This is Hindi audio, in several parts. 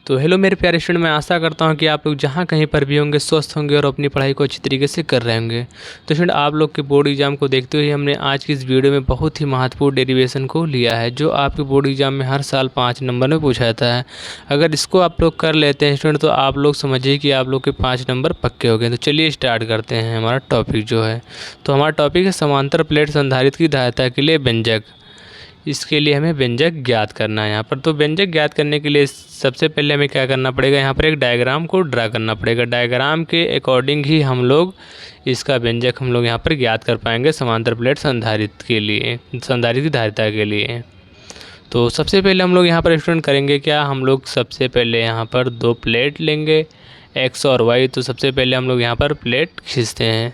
तो हेलो मेरे प्यारे स्टूडेंट, मैं आशा करता हूं कि आप लोग जहां कहीं पर भी होंगे स्वस्थ होंगे और अपनी पढ़ाई को अच्छी तरीके से कर रहे होंगे। तो स्टूडेंट, आप लोग के बोर्ड एग्जाम को देखते हुए हमने आज की इस वीडियो में बहुत ही महत्वपूर्ण डेरिवेशन को लिया है, जो आपके बोर्ड एग्जाम में हर साल 5 नंबर में पूछा जाता है। अगर इसको आप लोग कर लेते हैं स्टूडेंट, तो आप लोग समझिए कि आप लोग के 5 नंबर पक्के हो गए। तो चलिए स्टार्ट करते हैं हमारा टॉपिक जो है। तो हमारा टॉपिक है समांतर प्लेट संधारित्र की धारिता के लिए व्यंजक। इसके लिए हमें व्यंजक ज्ञात करना है यहाँ पर। तो व्यंजक ज्ञात करने के लिए सबसे पहले हमें क्या करना पड़ेगा, यहाँ पर एक डायग्राम को ड्रा करना पड़ेगा। डायग्राम के अकॉर्डिंग ही हम लोग इसका व्यंजक हम लोग यहाँ पर ज्ञात कर पाएंगे समांतर प्लेट संधारित्र के लिए, संधारित्र की धारिता के लिए। तो सबसे पहले हम लोग यहाँ पर स्टूडेंट करेंगे क्या, हम लोग सबसे पहले यहाँ पर 2 प्लेट लेंगे एक्स और वाई। तो सबसे पहले हम लोग यहाँ पर प्लेट खींचते हैं।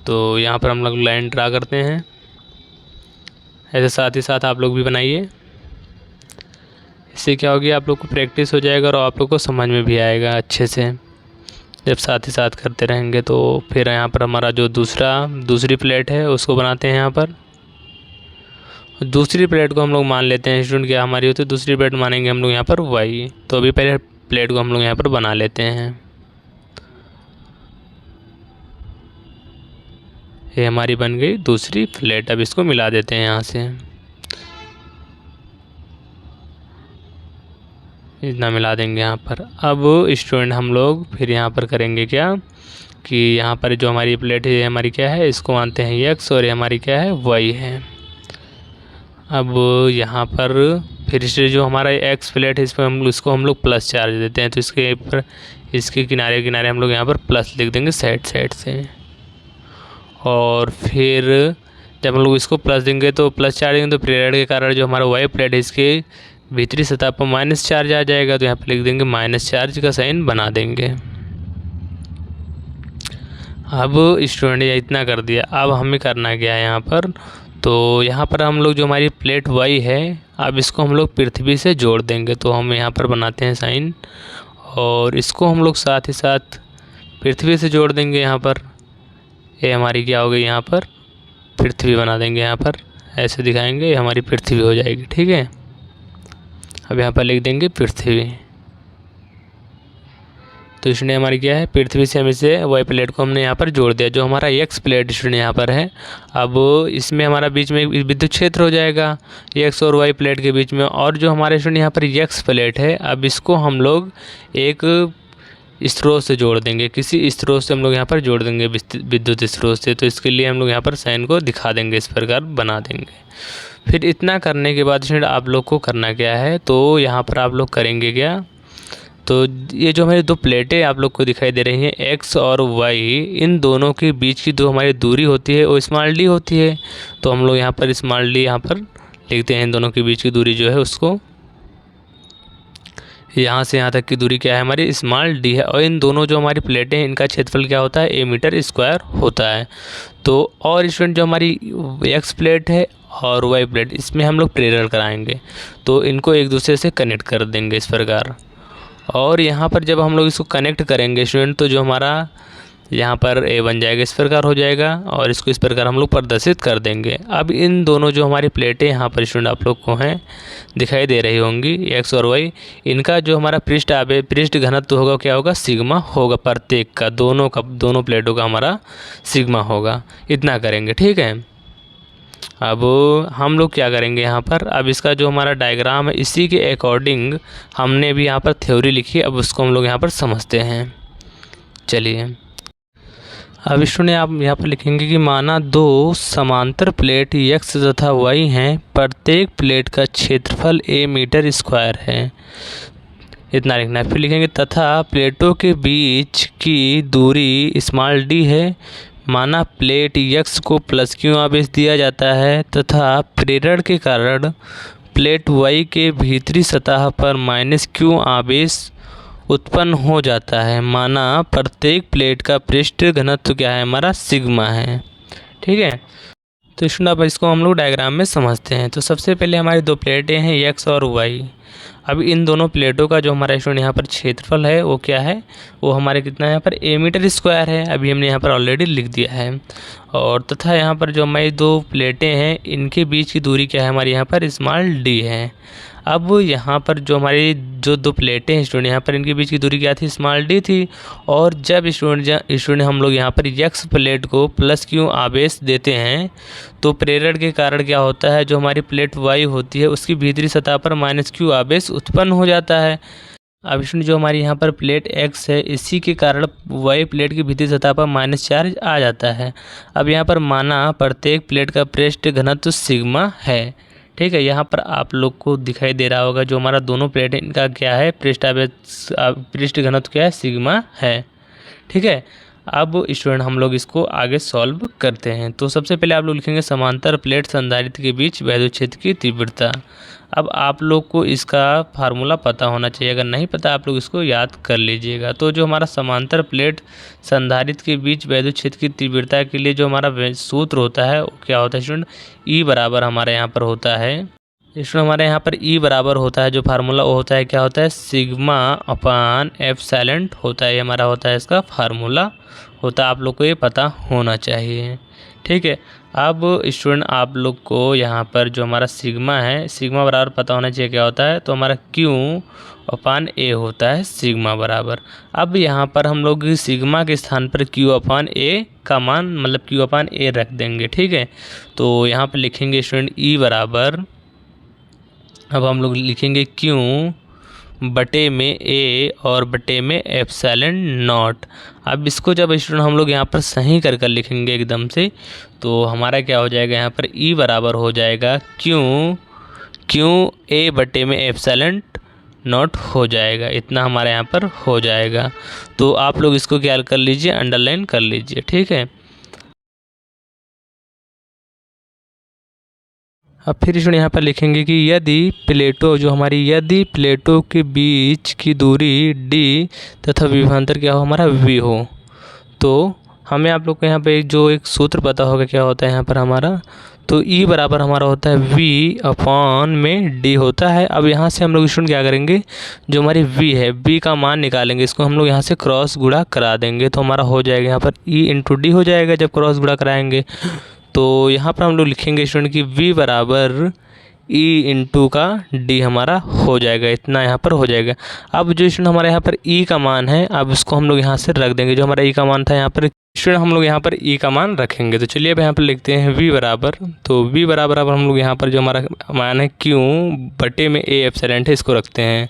तो यहाँ पर हम लोग लाइन ड्रा करते हैं ऐसे, साथ ही साथ आप लोग भी बनाइए। इससे क्या होगी, आप लोग को प्रैक्टिस हो जाएगा और आप लोग को समझ में भी आएगा अच्छे से जब साथ ही साथ करते रहेंगे। तो फिर यहाँ पर हमारा जो दूसरी प्लेट है उसको बनाते हैं। यहाँ पर दूसरी प्लेट को हम लोग मान लेते हैं स्टूडेंट, क्या हमारी होती है दूसरी प्लेट मानेंगे हम लोग यहाँ पर वाई। तो अभी पहले प्लेट को हम लोग यहाँ पर बना लेते हैं। ये हमारी बन गई दूसरी प्लेट। अब इसको मिला देते हैं यहाँ से, इतना मिला देंगे यहाँ पर। अब स्टूडेंट हम लोग फिर यहाँ पर करेंगे क्या कि यहाँ पर जो हमारी प्लेट है हमारी क्या है, इसको मानते हैं एक्स और ये हमारी क्या है वाई है। अब यहाँ पर फिर से जो हमारा एक्स प्लेट है इस पर इसको हम लोग प्लस चार्ज देते हैं। तो इसके पर इसके किनारे किनारे हम लोग यहाँ पर प्लस लिख देंगे साइड से। और फिर जब हम लोग इसको प्लस देंगे तो प्लस चार्ज देंगे तो प्रेरण के कारण जो हमारा वाई प्लेट है इसके भीतरी सतह पर माइनस चार्ज आ जाएगा। तो यहाँ पर लिख देंगे माइनस चार्ज का साइन बना देंगे। अब स्टूडेंट ये इतना कर दिया। अब हमें करना क्या है यहाँ पर, तो यहाँ पर हम लोग जो हमारी प्लेट वाई है अब इसको हम लोग पृथ्वी से जोड़ देंगे। तो हम यहाँ पर बनाते हैं साइन और इसको हम लोग साथ ही साथ पृथ्वी से जोड़ देंगे। यहाँ पर ये हमारी क्या हो गई, यहाँ पर पृथ्वी बना देंगे। यहाँ पर ऐसे दिखाएंगे, ये हमारी पृथ्वी हो जाएगी। ठीक है, अब यहाँ पर लिख देंगे पृथ्वी। तो इसने हमारी क्या है, पृथ्वी से हम इसे वाई प्लेट को हमने यहाँ पर जोड़ दिया। जो हमारा एक्स प्लेट स्टूडेंट यहाँ पर है, अब इसमें हमारा बीच में विद्युत क्षेत्र हो जाएगा एक्स और वाई प्लेट के बीच में। और जो हमारे स्टूडेंट यहाँ पर एक्स प्लेट है अब इसको हम लोग एक स्रोत से जोड़ देंगे, किसी स्रोत से हम लोग यहाँ पर जोड़ देंगे, विद्युत स्रोत से। तो इसके लिए हम लोग यहाँ पर साइन को दिखा देंगे, इस प्रकार बना देंगे। फिर इतना करने के बाद स्टूडेंट आप लोग को करना क्या है, तो यहाँ पर आप लोग करेंगे क्या, तो ये जो हमारी 2 प्लेटें आप लोग को दिखाई दे रही हैं एक्स और वाई, इन दोनों के बीच की जो हमारी दूरी होती है वो स्मॉल डी होती है। तो हम लोग यहाँ पर स्मॉल डी यहाँ पर लिखते हैं। इन दोनों के बीच की दूरी जो है उसको, यहाँ से यहाँ तक की दूरी क्या है हमारी स्मॉल डी है। और इन दोनों जो हमारी प्लेटें हैं इनका क्षेत्रफल क्या होता है, 1 मीटर स्क्वायर होता है। तो और स्टूडेंट जो हमारी एक्स प्लेट है और वाई प्लेट, इसमें हम लोग प्रेरण कराएंगे। तो इनको एक दूसरे से कनेक्ट कर देंगे इस प्रकार। और यहाँ पर जब हम लोग इसको कनेक्ट करेंगे स्टूडेंट, तो जो हमारा यहाँ पर ए बन जाएगा, इस प्रकार हो जाएगा। और इसको इस प्रकार हम लोग प्रदर्शित कर देंगे। अब इन दोनों जो हमारी प्लेटें यहाँ पर स्टूडेंट आप लोग को हैं दिखाई दे रही होंगी एक्स और वाई, इनका जो हमारा पृष्ठ घनत्व होगा क्या होगा, सिग्मा होगा। प्रत्येक का दोनों प्लेटों का हमारा सिग्मा होगा। इतना करेंगे। ठीक है, अब हम लोग क्या करेंगे यहाँ पर, अब इसका जो हमारा डायग्राम है इसी के अकॉर्डिंग हमने भी यहाँ पर थ्योरी लिखी। अब उसको हम लोग यहाँ पर समझते हैं। चलिए, अब स्टूडेंट आप यहाँ पर लिखेंगे कि माना 2 समांतर प्लेट एक्स तथा वाई हैं, प्रत्येक प्लेट का क्षेत्रफल a मीटर स्क्वायर है। इतना लिखना है। फिर लिखेंगे तथा प्लेटों के बीच की दूरी स्मॉल डी है। माना प्लेट एक्स को प्लस क्यू आवेश दिया जाता है तथा प्रेरण के कारण प्लेट वाई के भीतरी सतह पर माइनस क्यू आवेश उत्पन्न हो जाता है। माना प्रत्येक प्लेट का पृष्ठ घनत्व क्या है हमारा, सिग्मा है। ठीक है, तो स्टूडेंट अब इसको हम लोग डायग्राम में समझते हैं। तो सबसे पहले हमारी 2 प्लेटें हैं एक्स और वाई। अब इन दोनों प्लेटों का जो हमारा स्टूडेंट यहाँ पर क्षेत्रफल है वो क्या है, वो हमारे कितना है यहाँ पर a मीटर स्क्वायर है। अभी हमने यहाँ पर ऑलरेडी लिख दिया है। और तथा यहाँ पर जो हमारी दो प्लेटें हैं इनके बीच की दूरी क्या है हमारी यहाँ पर स्मॉल d है। अब यहाँ पर जो हमारी जो दो प्लेटें हैं स्टूडेंट, यहाँ पर इनके बीच की दूरी क्या थी, स्मॉल डी थी। और जब स्टूडेंट हम लोग यहाँ पर यक्स प्लेट को प्लस क्यू आवेश देते हैं तो प्रेरण के कारण क्या होता है, जो हमारी प्लेट वाई होती है उसकी भीतरी सतह पर माइनस क्यू आवेश उत्पन्न हो जाता है। अब स्टूडेंट जो हमारी यहाँ पर प्लेट एक्स है इसी के कारण वाई प्लेट की भीतरी सतह पर माइनस चार्ज आ जाता है। अब यहाँ पर माना प्रत्येक प्लेट का पृष्ठ घनत्व सिग्मा है। ठीक है, यहाँ पर आप लोग को दिखाई दे रहा होगा जो हमारा दोनों प्लेट है इनका क्या है, पृष्ठ घनत्व क्या है, सिग्मा है। ठीक है, अब स्टूडेंट हम लोग इसको आगे सॉल्व करते हैं। तो सबसे पहले आप लोग लिखेंगे समांतर प्लेट संधारित्र के बीच वैद्युत क्षेत्र की तीव्रता। अब आप लोग को इसका फार्मूला पता होना चाहिए, अगर नहीं पता आप लोग इसको याद कर लीजिएगा। तो जो हमारा समांतर प्लेट संधारित्र के बीच वैद्युत क्षेत्र की तीव्रता के लिए जो हमारा सूत्र होता है वो क्या होता है स्टूडेंट, ई बराबर हमारे यहाँ पर होता है स्टूडेंट, हमारे यहाँ पर ई बराबर होता है, जो फार्मूला वो होता है क्या होता है, सिग्मा अपान एप्सिलॉन होता है। ये हमारा होता है इसका फार्मूला होता है, आप लोग को ये पता होना चाहिए। ठीक है, अब स्टूडेंट आप लोग को यहाँ पर जो हमारा सिग्मा है, सिग्मा बराबर पता होना चाहिए क्या होता है, तो हमारा क्यू अपान ए होता है सिग्मा बराबर। अब यहाँ पर हम लोग सिग्मा के स्थान पर क्यू अपान ए का मान मतलब क्यू अपान ए रख देंगे। ठीक है, तो यहाँ पर लिखेंगे स्टूडेंट ई बराबर, अब हम लोग लिखेंगे क्यू बटे में ए और बटे में एप्सिलॉन नॉट। अब इसको जब स्टूडेंट हम लोग यहाँ पर सही कर कर लिखेंगे एकदम से, तो हमारा क्या हो जाएगा, यहाँ पर ई बराबर हो जाएगा क्यू ए बटे में एप्सिलॉन नॉट हो जाएगा। इतना हमारे यहाँ पर हो जाएगा। तो आप लोग इसको क्या कर लीजिए, अंडरलाइन कर लीजिए। ठीक है, अब फिर स्टूडेंट यहाँ पर लिखेंगे कि यदि प्लेटों के बीच की दूरी d तथा विभवांतर क्या हो हमारा v हो, तो हमें आप लोग को यहाँ पे जो एक सूत्र पता होगा क्या होता है यहाँ पर हमारा, तो E बराबर हमारा होता है v अपान में d होता है। अब यहाँ से हम लोग स्टूडेंट क्या करेंगे, जो हमारी v है v का मान निकालेंगे, इसको हम लोग यहाँ से क्रॉस गुणा करा देंगे, तो हमारा हो जाएगा यहाँ पर E इंटू डी हो जाएगा जब क्रॉस गुणा कराएंगे। तो यहाँ पर हम लोग लिखेंगे स्टूडेंट कि v बराबर e इंटू का d हमारा हो जाएगा, इतना यहाँ पर हो जाएगा। अब जो स्टूडेंट हमारे यहाँ पर e का मान है, अब इसको हम लोग यहाँ से रख देंगे, जो हमारा e का मान था यहाँ पर स्टूडेंट हम लोग यहाँ पर e का मान रखेंगे। तो चलिए अब यहाँ पर लिखते हैं v बराबर, तो v बराबर अब हम लोग यहाँ पर जो हमारा मान है q बटे में a एप्सिलॉन है इसको रखते हैं,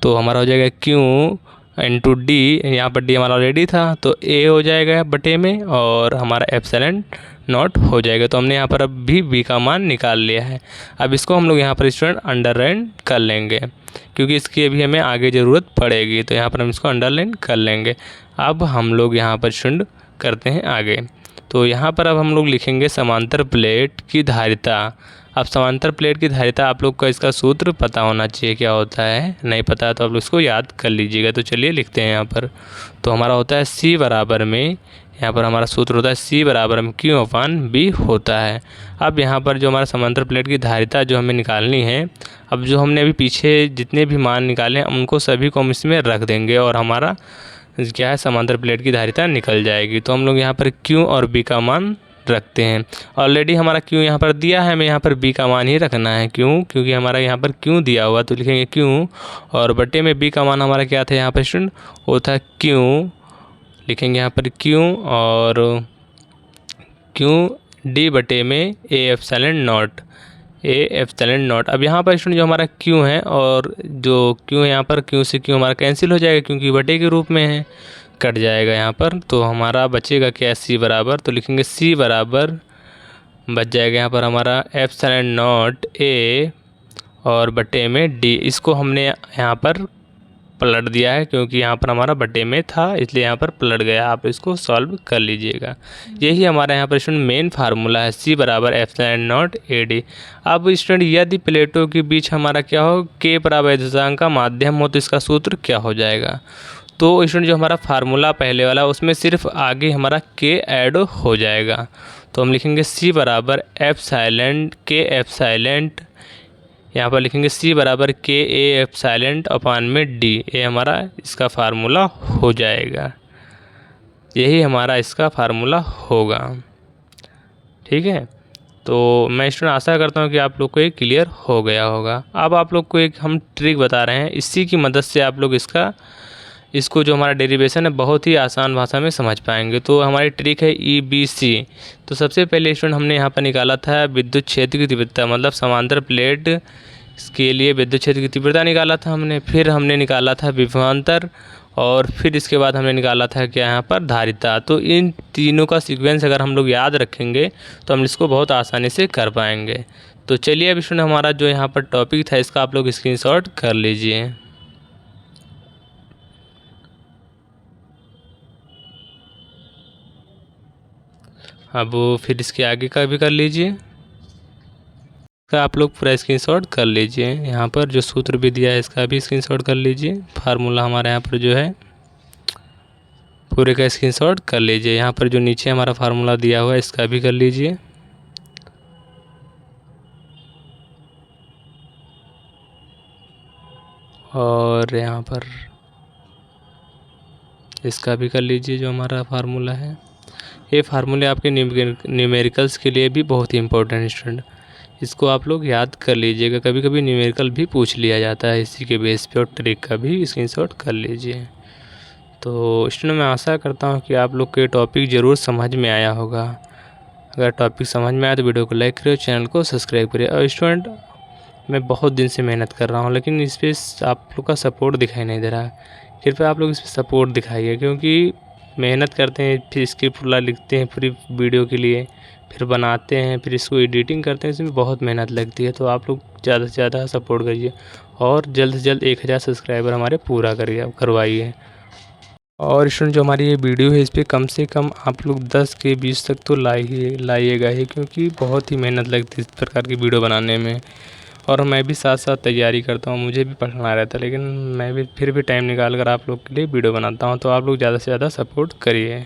तो हमारा हो जाएगा q इंटू डी, यहाँ पर डी हमारा ऑलरेडी था तो ए हो जाएगा बटे में और हमारा एप्सिलॉन नॉट हो जाएगा। तो हमने यहाँ पर अब भी बी का मान निकाल लिया है। अब इसको हम लोग यहाँ पर स्टूडेंट अंडरलाइन कर लेंगे क्योंकि इसकी अभी हमें आगे ज़रूरत पड़ेगी, तो यहाँ पर हम इसको अंडरलाइन कर लेंगे। अब हम लोग यहाँ पर स्टूडेंट करते हैं आगे, तो यहाँ पर अब हम लोग लिखेंगे समांतर प्लेट की धारिता। अब समांतर प्लेट की धारिता आप लोग को इसका सूत्र पता होना चाहिए क्या होता है, नहीं पता तो आप लोग इसको याद कर लीजिएगा। तो चलिए लिखते हैं यहाँ पर, तो हमारा होता है C बराबर में, यहाँ पर हमारा सूत्र होता है C बराबर में Q अपान B होता है। अब यहाँ पर जो हमारा समांतर प्लेट की धारिता जो हमें निकालनी है, अब जो हमने अभी पीछे जितने भी मान निकाले हैं उनको सभी को हम इसमें रख देंगे और हमारा क्या है समांतर प्लेट की धारिता निकल जाएगी। तो हम लोग यहाँ पर Q और B का मान रखते हैं। ऑलरेडी हमारा Q यहाँ पर दिया है, हमें यहाँ पर B का मान ही रखना है। क्यों? क्योंकि हमारा यहाँ पर Q दिया हुआ, तो लिखेंगे Q और बटे में B का मान हमारा क्या था यहाँ पर स्टूडेंट, वो था Q, लिखेंगे यहाँ पर Q और Q D बटे में A epsilon not, A epsilon not. अब यहाँ पर स्टूडेंट जो हमारा Q है और जो Q है यहाँ पर Q से Q हमारा कैंसिल हो जाएगा क्योंकि बटे के रूप में है, कट जाएगा यहाँ पर। तो हमारा बचेगा क्या, C बराबर, तो लिखेंगे C बराबर बच जाएगा यहाँ पर हमारा एप्सिलॉन नॉट A और बटे में D। इसको हमने यहाँ पर पलट दिया है क्योंकि यहाँ पर हमारा बटे में था इसलिए यहाँ पर पलट गया। आप इसको सॉल्व कर लीजिएगा। यही हमारा यहाँ पर स्टूडेंट मेन फार्मूला है, C बराबर एप्सिलॉन नॉट AD। अब स्टूडेंट यदि प्लेटों के बीच हमारा क्या हो, K परावैद्युतांक का माध्यम हो तो इसका सूत्र क्या हो जाएगा। तो स्टूडेंट जो हमारा फार्मूला पहले वाला उसमें सिर्फ आगे हमारा K ऐड हो जाएगा, तो हम लिखेंगे C बराबर एप्सिलॉन K एप्सिलॉन यहाँ पर लिखेंगे C बराबर KA/D, ये हमारा इसका फार्मूला हो जाएगा। यही हमारा इसका फार्मूला होगा। ठीक है, तो मैं स्टूडेंट आशा करता हूँ कि आप लोग को ये क्लियर हो गया होगा। अब आप लोग को एक हम ट्रिक बता रहे हैं, इसी की मदद से आप लोग इसको जो हमारा डेरिवेशन है बहुत ही आसान भाषा में समझ पाएंगे। तो हमारी ट्रिक है EBC। तो सबसे पहले स्टूडेंट हमने यहाँ पर निकाला था विद्युत क्षेत्र की तीव्रता, मतलब समांतर प्लेट के लिए विद्युत क्षेत्र की तीव्रता निकाला था हमने। फिर हमने निकाला था विभवांतर, और फिर इसके बाद हमने निकाला था क्या यहाँ पर धारिता। तो इन तीनों का सीक्वेंस अगर हम लोग याद रखेंगे तो हम इसको बहुत आसानी से कर पाएंगे। तो चलिए अब स्टूडेंट हमारा जो यहाँ पर टॉपिक था इसका आप लोग स्क्रीनशॉट कर लीजिए। अब फिर इसके आगे का भी कर लीजिए, का आप लोग पूरा स्क्रीनशॉट कर लीजिए। यहाँ पर जो सूत्र भी दिया है इसका भी स्क्रीनशॉट कर लीजिए। फार्मूला हमारा यहाँ पर जो है पूरे का स्क्रीनशॉट कर लीजिए। यहाँ पर जो नीचे हमारा फार्मूला दिया हुआ है इसका भी कर लीजिए। और यहाँ पर इसका भी कर लीजिए जो हमारा फार्मूला है। ये फार्मूले आपके न्यूमेरिकल्स के लिए भी बहुत ही इंपॉर्टेंट स्टूडेंट, इसको आप लोग याद कर लीजिएगा। कभी कभी न्यूमेरिकल भी पूछ लिया जाता है इसी के बेस पे, और ट्रिक का भी स्क्रीनशॉट कर लीजिए। तो स्टूडेंट मैं आशा करता हूँ कि आप लोग के टॉपिक ज़रूर समझ में आया होगा। अगर टॉपिक समझ में आया तो वीडियो को लाइक करिए, चैनल को सब्सक्राइब करिए। और स्टूडेंट मैं बहुत दिन से मेहनत कर रहा हूँ लेकिन इस पर आप लोग का सपोर्ट दिखाई नहीं दे रहा है। कृपया आप लोग इस पर सपोर्ट दिखाइए, क्योंकि मेहनत करते हैं, फिर स्क्रिप्ट पूरा लिखते हैं पूरी वीडियो के लिए, फिर बनाते हैं, फिर इसको एडिटिंग करते हैं, इसमें बहुत मेहनत लगती है। तो आप लोग ज़्यादा से ज़्यादा सपोर्ट करिए और जल्द से जल्द 1000 सब्सक्राइबर हमारे पूरा करवाइए। और स्टूडेंट जो हमारी ये वीडियो है इस पर कम से कम आप लोग 10 के 20 तक तो लाइएगा ही, क्योंकि बहुत ही मेहनत लगती है इस प्रकार की वीडियो बनाने में। और मैं भी साथ साथ तैयारी करता हूँ, मुझे भी पढ़ना रहता है, लेकिन मैं भी फिर भी टाइम निकाल कर आप लोग के लिए वीडियो बनाता हूँ। तो आप लोग ज़्यादा से ज़्यादा सपोर्ट करिए।